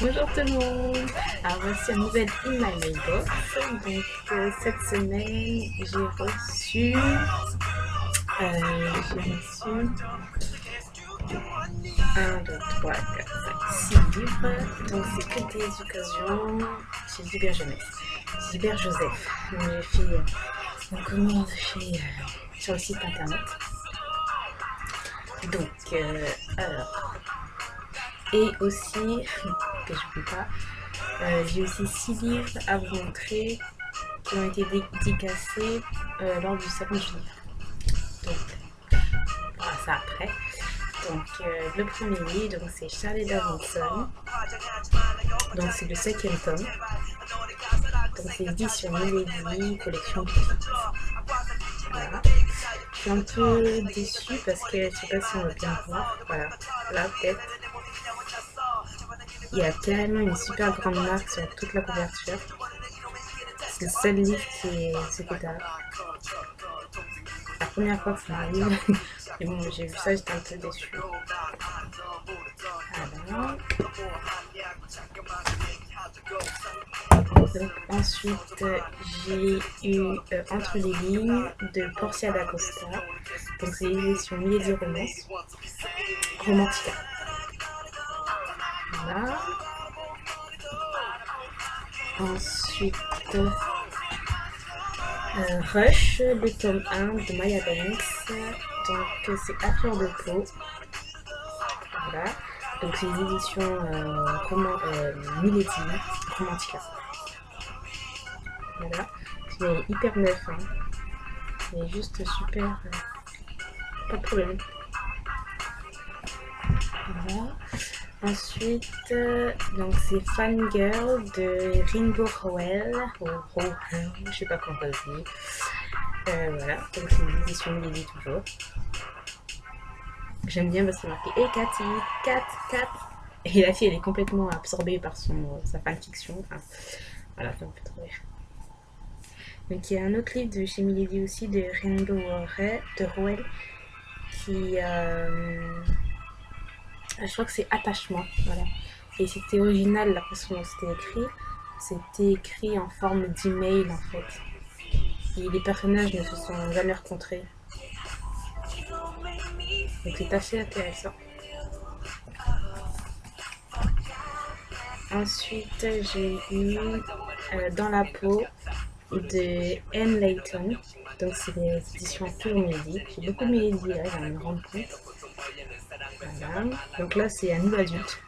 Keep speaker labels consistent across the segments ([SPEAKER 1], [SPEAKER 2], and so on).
[SPEAKER 1] Bonjour tout le monde. Alors voici un nouvel In My Mailbox. Donc cette semaine j'ai reçu 1, 2, 3, 4, 5, 6 livres. Donc c'est que des occasions chez Gilbert Jeunesse. Gilbert Joseph. Donc j'ai fait une commande sur le site internet. Donc alors. Et aussi, que je ne peux pas, j'ai aussi 6 livres à vous montrer qui ont été dédicacés lors du salon du livre. Donc, on verra ça après. Donc, le premier livre, c'est Charlie Davidson. Donc, c'est le 5e tome. Donc, c'est édition Milady, collection petite. Voilà. Je suis un peu déçue parce que je ne sais pas si on va bien voir. Voilà, là, peut-être. Il y a carrément une super grande marque sur toute la couverture. C'est le seul livre qui est secrétaire. La première fois que ça m'arrive, mais bon, j'ai vu ça, j'étais un peu déçue. Alors. Donc, ensuite, j'ai eu Entre les lignes de Portia d'Acosta. Donc, c'est l'édition Milady Romance. Romantica. Voilà. Ensuite, Rush, le tome 1 de Maya Banks. Donc, c'est à fleur de peau. Voilà. Donc, c'est les éditions Milady Romantica. Voilà. C'est hyper neuf. Hein. C'est juste super. Pas de problème. Voilà. Ensuite, donc c'est Fangirl de Ringo Rowell, je sais pas comment ça se dit. Voilà, donc c'est une édition Milady toujours. J'aime bien parce qu'il est marqué « Hey Cathy, Cat !» Et la fille elle est complètement absorbée par sa fanfiction. Enfin, voilà, ça me fait trop rire. Donc il y a un autre livre de chez Milady aussi, de Ringo Rowell, qui... je crois que c'est Attachement, voilà. Et c'était original la façon dont c'était écrit. C'était écrit en forme d'email en fait. Et les personnages ne se sont jamais rencontrés. Donc c'est assez intéressant. Ensuite j'ai eu Dans la peau de Anne Layton. Donc c'est des éditions pour Milady. J'ai beaucoup de Milady là, je vais me rendre compte. Voilà. Donc là c'est un nouvel adulte.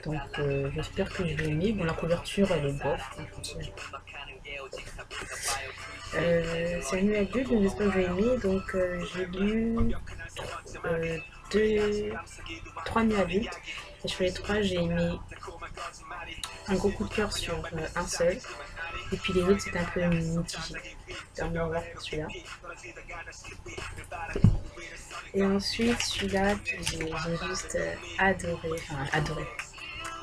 [SPEAKER 1] Donc j'espère que je vais aimer. Bon, la couverture elle est bof. C'est un nouvel adulte, donc j'espère que je vais aimer. Donc j'ai lu 3 nuits adultes. Et sur les 3 j'ai aimé un gros coup de cœur sur un seul. Et puis les autres c'était un peu mitigé. Donc on va voir pour celui-là. Et ensuite celui-là que j'ai juste adoré.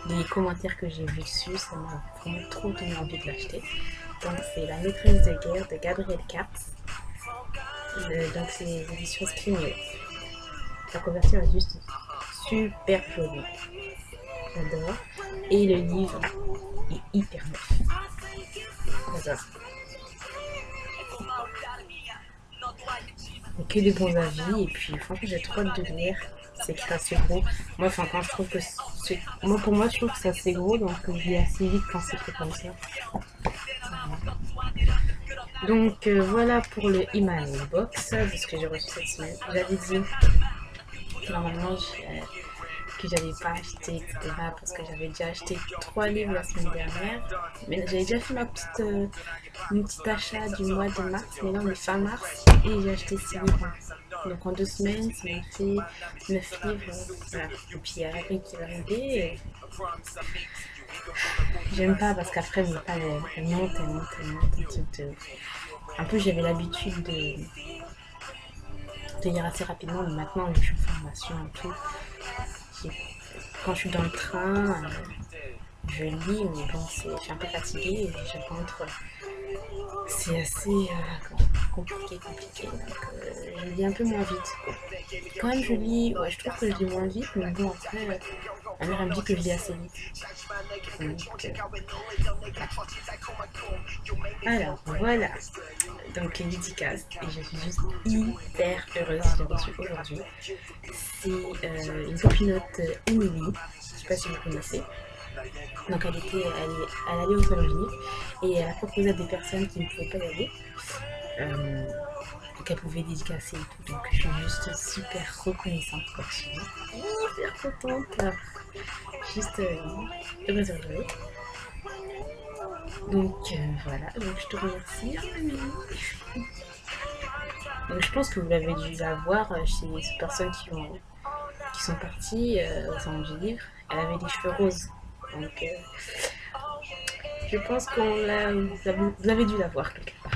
[SPEAKER 1] Les commentaires que j'ai vus dessus, ça m'a vraiment trop donné envie de l'acheter. Donc c'est La maîtresse de guerre de Gabrielle Katz. Donc c'est les éditions Screamio. La couverture est juste super jolie. J'adore. Et le livre est hyper neuf. J'adore. Que des bons avis et puis franchement j'ai trop hâte de lire. C'est écrit assez gros. Moi quand je trouve que pour moi je trouve que c'est assez gros, donc je lis assez vite quand c'est fait comme ça. Donc voilà pour le email box de ce que j'ai reçu cette semaine. J'avais dit normalement que j'avais pas acheté, etc. parce que j'avais déjà acheté 3 livres la semaine dernière. Mais j'avais déjà fait mon petit achat du mois de mars, mais là on est fin mars et j'ai acheté 6 livres. Donc en 2 semaines, ça m'a fait 9 livres. Voilà. Et puis il y a la qui va arriver. J'aime pas parce qu'après, elle monte. Un peu, j'avais l'habitude de lire assez rapidement, mais maintenant, je suis en formation et tout. Quand je suis dans le train, je lis, mais bon, je suis un peu fatiguée et je rentre. C'est assez compliqué. Donc, je lis un peu moins vite. Quand même, je trouve que je lis moins vite, mais bon, après, Ma mère elle me dit que je lis assez vite. Donc, alors voilà, donc dédicace, et je suis juste hyper heureuse de l'avoir reçue aujourd'hui. C'est une copinote Émilie, je sais pas si vous connaissez. Donc elle allait au salon du livre et elle a proposé à des personnes qui ne pouvaient pas y aller qu'elle pouvait dédicacer et tout. Donc je suis juste super reconnaissante pour ça. Hyper contente. Juste heureuse. Donc voilà, donc je te remercie. Donc je pense que vous l'avez dû la voir chez ces personnes qui sont parties au salon du livre. Elle avait des cheveux roses. Donc je pense vous avez dû la voir quelque part.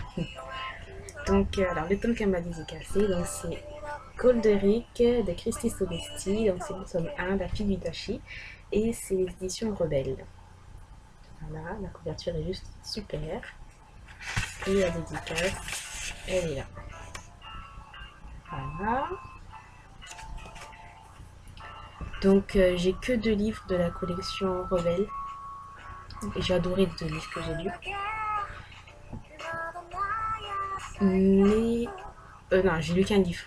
[SPEAKER 1] Donc alors le tome qu'elle m'a dédicacé, donc c'est Golderick de Christy Solesti, donc c'est le tome 1, La fille du Tachi, et c'est l'édition Rebelle. Voilà, la couverture est juste super. Et la dédicace, elle est là. Voilà. Donc j'ai que 2 livres de la collection Rebelle. Et j'ai adoré les 2 livres que j'ai lus. Mais... non, j'ai lu qu'un livre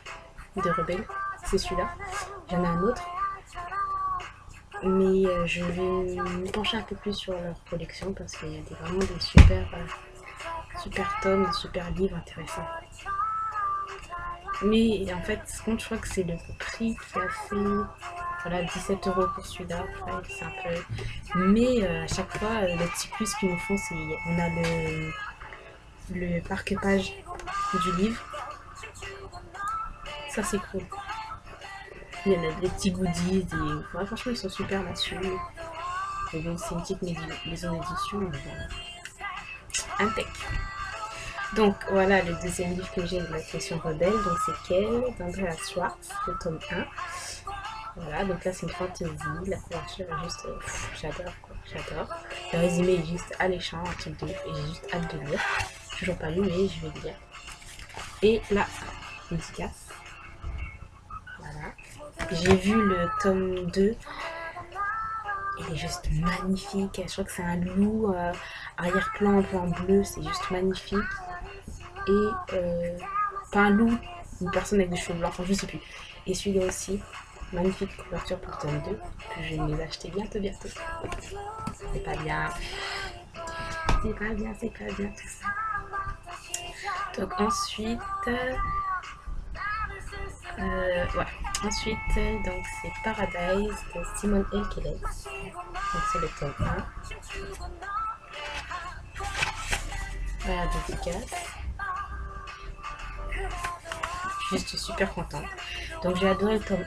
[SPEAKER 1] de Rebelle. C'est celui-là. J'en ai un autre. Mais je vais me pencher un peu plus sur leur collection parce qu'il y a vraiment des super tomes, super livres intéressants. Mais en fait, ce compte, je crois que c'est le prix qui a fait voilà, 17 € pour celui-là. C'est un peu... Mais à chaque fois, le petit plus qu'ils nous font, c'est on a le marque-page du livre. Ça, c'est cool. Il y en a des petits goodies. Ouais, franchement, ils sont super là-dessus. Mais bon, c'est une petite maison d'édition. Impec. Donc voilà le deuxième livre que j'ai de la collection Rebelle, donc c'est Quelle d'Andrea Schwartz, le tome 1. Voilà, donc là c'est une fantasy, la couverture est juste, j'adore quoi, j'adore. Le résumé est juste alléchant, un truc de ouf, et j'ai juste hâte de lire. Toujours pas lu, mais je vais lire. Et là, dédicace. Voilà. J'ai vu le tome 2. Il est juste magnifique. Je crois que c'est un loup arrière-plan un peu en bleu, c'est juste magnifique. Et pas un loup, une personne avec des cheveux blancs, enfin je sais plus. Et celui-là aussi, magnifique couverture pour tome 2, que je vais les acheter bientôt. C'est pas bien. C'est pas bien tout ça. Donc ensuite, voilà. Ensuite, donc c'est Paradise de Simone Elkeles. Donc c'est le tome 1. Voilà, dédicace. Je suis super contente. Donc j'ai adoré le tome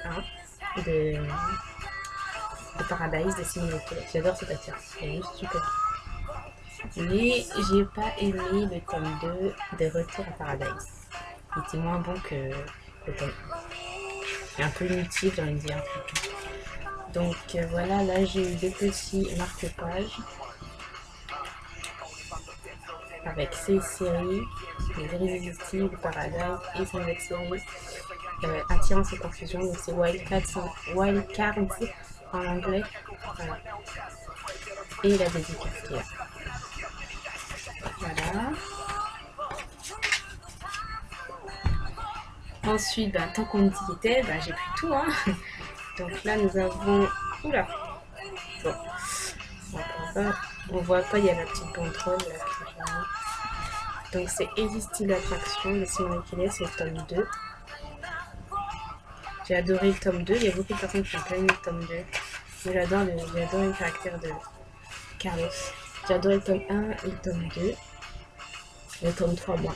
[SPEAKER 1] 1 de Paradise de Simone Elkeles. J'adore cette auteur. Elle est juste super. Mais j'ai pas aimé le tome 2 de Retour à Paradise. Il était moins bon que le tome 1. Et un peu inutile, j'ai envie de dire. Donc voilà, là j'ai eu 2 petits marque-pages avec ces séries, les Irrésistibles, Paradise et son autre série, Attirance et Confusion. Donc c'est Wildcards en anglais. Voilà. Et la dédicace qui est là. Voilà. Ensuite, tant qu'on y était, j'ai pris tout. Hein. Donc là, nous avons... Oula. Bon. On voit pas, il y a la petite banderole là. Donc c'est Irrésistible Attraction de Simone Elkeles, c'est le tome 2. J'ai adoré le tome 2. Il y a beaucoup de personnes qui ont pas aimé le tome 2. Mais j'ai adoré le caractère de Carlos. J'ai adoré le tome 1 et le tome 2. Le tome 3, moi.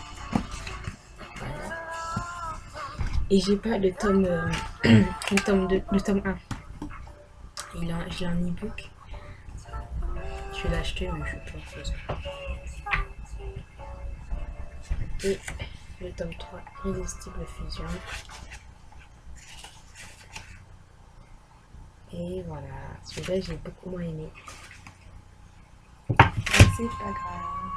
[SPEAKER 1] Voilà. Et j'ai pas le tome, le tome 2, le tome 1. J'ai un e-book. Je vais l'acheter, mais je vais pas faire ça. Et le tome 3, Irrésistible Fusion. Et voilà, celui-là j'ai beaucoup moins aimé. Mais c'est pas grave.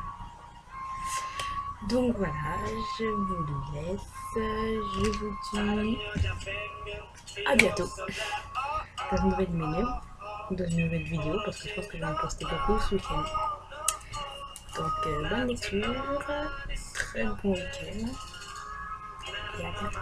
[SPEAKER 1] Donc voilà, je vous laisse. Je vous dis à bientôt dans une nouvelle menu. dans une nouvelle vidéo parce que je pense que je vais en poster beaucoup ce week-end. Donc bonne lecture, très bon week-end et à bientôt.